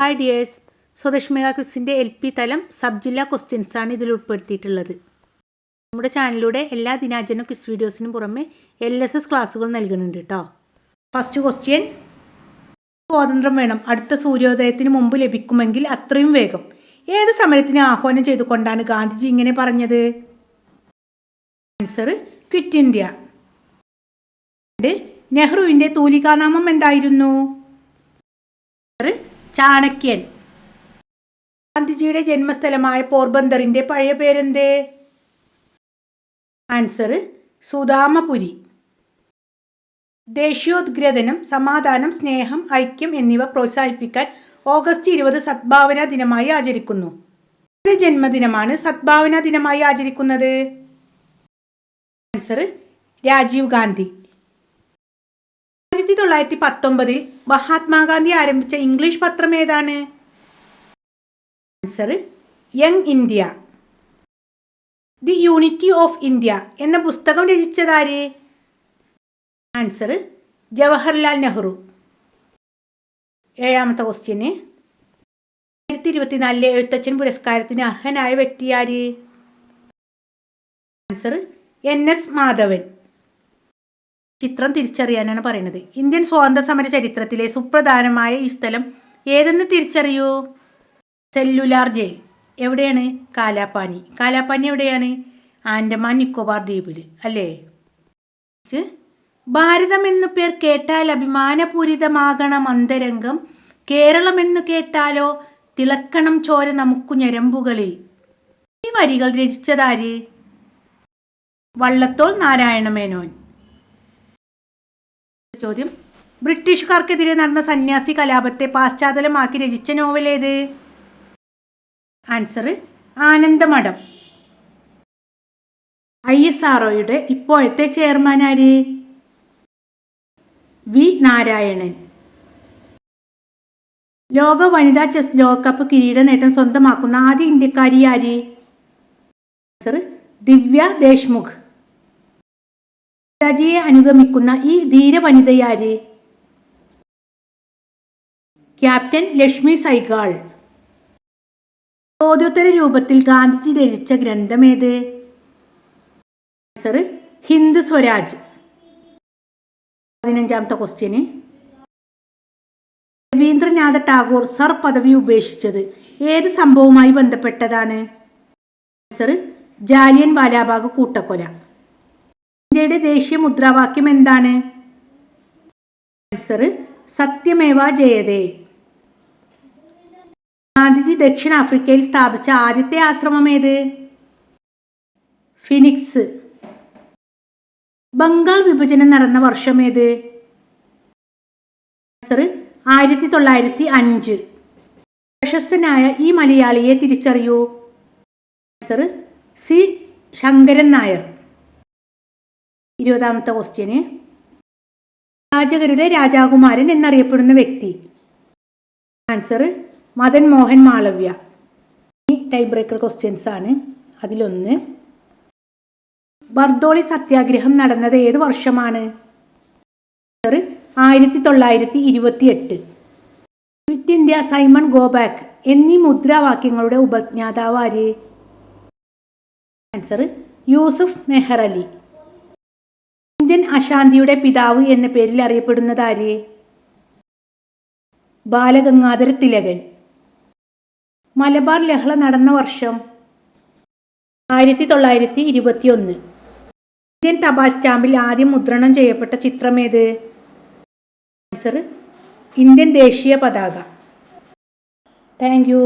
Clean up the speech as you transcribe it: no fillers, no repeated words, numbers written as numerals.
Hi dears, Swadesh mega ക്വിസിൻ്റെ LP തലം sub ജില്ലാ ക്വസ്റ്റ്യൻസാണ് ഇതിൽ ഉൾപ്പെടുത്തിയിട്ടുള്ളത്. നമ്മുടെ ചാനലിലൂടെ എല്ലാ ദിനാചരണ ക്വിസ് വീഡിയോസിനും പുറമെ LSS ക്ലാസ്സുകൾ നൽകുന്നുണ്ട് കേട്ടോ. ഫസ്റ്റ് ക്വസ്റ്റ്യൻ, സ്വാതന്ത്ര്യം വേണം അടുത്ത സൂര്യോദയത്തിന് മുമ്പ് ലഭിക്കുമെങ്കിൽ അത്രയും വേഗം ഏത് സമരത്തിന് ആഹ്വാനം ചെയ്തുകൊണ്ടാണ് ഗാന്ധിജി ഇങ്ങനെ പറഞ്ഞത്? Answer quit India. നെഹ്റുവിൻ്റെ തൂലികാനാമം എന്തായിരുന്നു? ചാണക്യൻ. ഗാന്ധിജിയുടെ ജന്മസ്ഥലമായ പോർബന്തറിൻ്റെ പഴയ പേരെന്ത്? ആൻസർ സുദാമപുരി. ദേശീയോദ്ഗ്രഥനം, സമാധാനം, സ്നേഹം, ഐക്യം എന്നിവ പ്രോത്സാഹിപ്പിക്കാൻ ഓഗസ്റ്റ് 20 സദ്ഭാവന ദിനമായി ആചരിക്കുന്നു. ആരുടെ ജന്മദിനമാണ് സദ്ഭാവന ദിനമായി ആചരിക്കുന്നത്? ആൻസർ രാജീവ് ഗാന്ധി. 1919 മഹാത്മാഗാന്ധി ആരംഭിച്ച ഇംഗ്ലീഷ് പത്രം ഏതാണ്? Answer young India. The unity of India എന്ന പുസ്തകം രചിച്ചതാര്? ആൻസർ ജവഹർലാൽ നെഹ്റു. ഏഴാമത്തെ ക്വസ്റ്റ്യന്, 2024 എഴുത്തച്ഛൻ പുരസ്കാരത്തിന് അർഹനായ വ്യക്തി ആര്? Answer NS Madhavan. ചിത്രം തിരിച്ചറിയാനാണ് പറയുന്നത്. ഇന്ത്യൻ സ്വാതന്ത്ര്യ സമര ചരിത്രത്തിലെ സുപ്രധാനമായ ഈ സ്ഥലം ഏതെന്ന് തിരിച്ചറിയൂ? Cellular jail. എവിടെയാണ്? കാലാപാനി. കാലാപാനി എവിടെയാണ്? ആൻഡമാൻ നിക്കോബാർ ദ്വീപിൽ അല്ലേ? ഭാരതം എന്നു പേർ കേട്ടാൽ അഭിമാനപൂരിതമാകണം അന്തരംഗം, കേരളം എന്നു കേട്ടാലോ തിളക്കണം ചോര നമുക്കു ഞരമ്പുകളിൽ. ഈ വരികൾ രചിച്ചതാര്? വള്ളത്തോൾ നാരായണമേനോൻ. ചോദ്യം, ബ്രിട്ടീഷുകാർക്കെതിരെ നടന്ന സന്യാസി കലാപത്തെ പാശ്ചാത്തലമാക്കി രചിച്ച നോവൽ ഏത്? ആൻസർ ആനന്ദമഠം. ISROയുടെ ഇപ്പോഴത്തെ ചെയർമാൻ ആര്? V നാരായണൻ. ലോക വനിതാ ചെസ് ലോകകപ്പ് കിരീട നേട്ടം സ്വന്തമാക്കുന്ന ആദ്യ ഇന്ത്യക്കാരി ആര്? ആൻസർ ദിവ്യ ദേശ്മുഖ്. നേതാജിയെ അനുഗമിക്കുന്ന ഈ ധീര വനിതയാര്? ക്യാപ്റ്റൻ ലക്ഷ്മി സൈഗാൾ. ചോദ്യോത്തര രൂപത്തിൽ ഗാന്ധിജി രചിച്ച ഗ്രന്ഥമേത്? ആൻസർ ഹിന്ദ് സ്വരാജ്. 15ാമത്തെ ക്വസ്റ്റ്യന്, രവീന്ദ്രനാഥ ടാഗോർ സർ പദവി ഉപേക്ഷിച്ചത് ഏത് സംഭവവുമായി ബന്ധപ്പെട്ടതാണ്? ആൻസർ ജാലിയൻ വാലാബാഗ് കൂട്ടക്കൊല. ഇന്ത്യയുടെ ദേശീയ മുദ്രാവാക്യം എന്താണ്? ആൻസർ സത്യമേവ ജയതേ. ഗാന്ധിജി ദക്ഷിണാഫ്രിക്കയിൽ സ്ഥാപിച്ച ആദ്യത്തെ ആശ്രമം ഏത്? ഫിനിക്സ്. ബംഗാൾ വിഭജനം നടന്ന വർഷം ഏത്? ആൻസർ 1905. പ്രശസ്തനായ ഈ മലയാളിയെ തിരിച്ചറിയൂ. Answer C Sankaran Nair. 20ാമത്തെ ക്വസ്റ്റ്യന്, രാജകരുടെ രാജകുമാരൻ എന്നറിയപ്പെടുന്ന വ്യക്തി? ആൻസർ മദൻ മോഹൻ മാളവ്യ. ഈ ടൈം ബ്രേക്കർ ക്വസ്റ്റ്യൻസ് ആണ്. അതിലൊന്ന്, ബർദോളി സത്യാഗ്രഹം നടന്നത് ഏത് വർഷമാണ്? Answer 1928. Quit India, Simon go back എന്നീ മുദ്രാവാക്യങ്ങളുടെ ഉപജ്ഞാതാവ് ആര്? ആൻസർ യൂസുഫ് മെഹർ അലി. ഇന്ത്യൻ അശാന്തിയുടെ പിതാവ് എന്ന പേരിൽ അറിയപ്പെടുന്നത് ആര്? ബാലഗംഗാധര തിലകൻ. മലബാർ ലഹള നടന്ന വർഷം? 1921. ഇന്ത്യൻ തപാൽ സ്റ്റാമ്പിൽ ആദ്യം മുദ്രണം ചെയ്യപ്പെട്ട ചിത്രമേത്? ആൻസർ ഇന്ത്യൻ ദേശീയ പതാക. Thank you.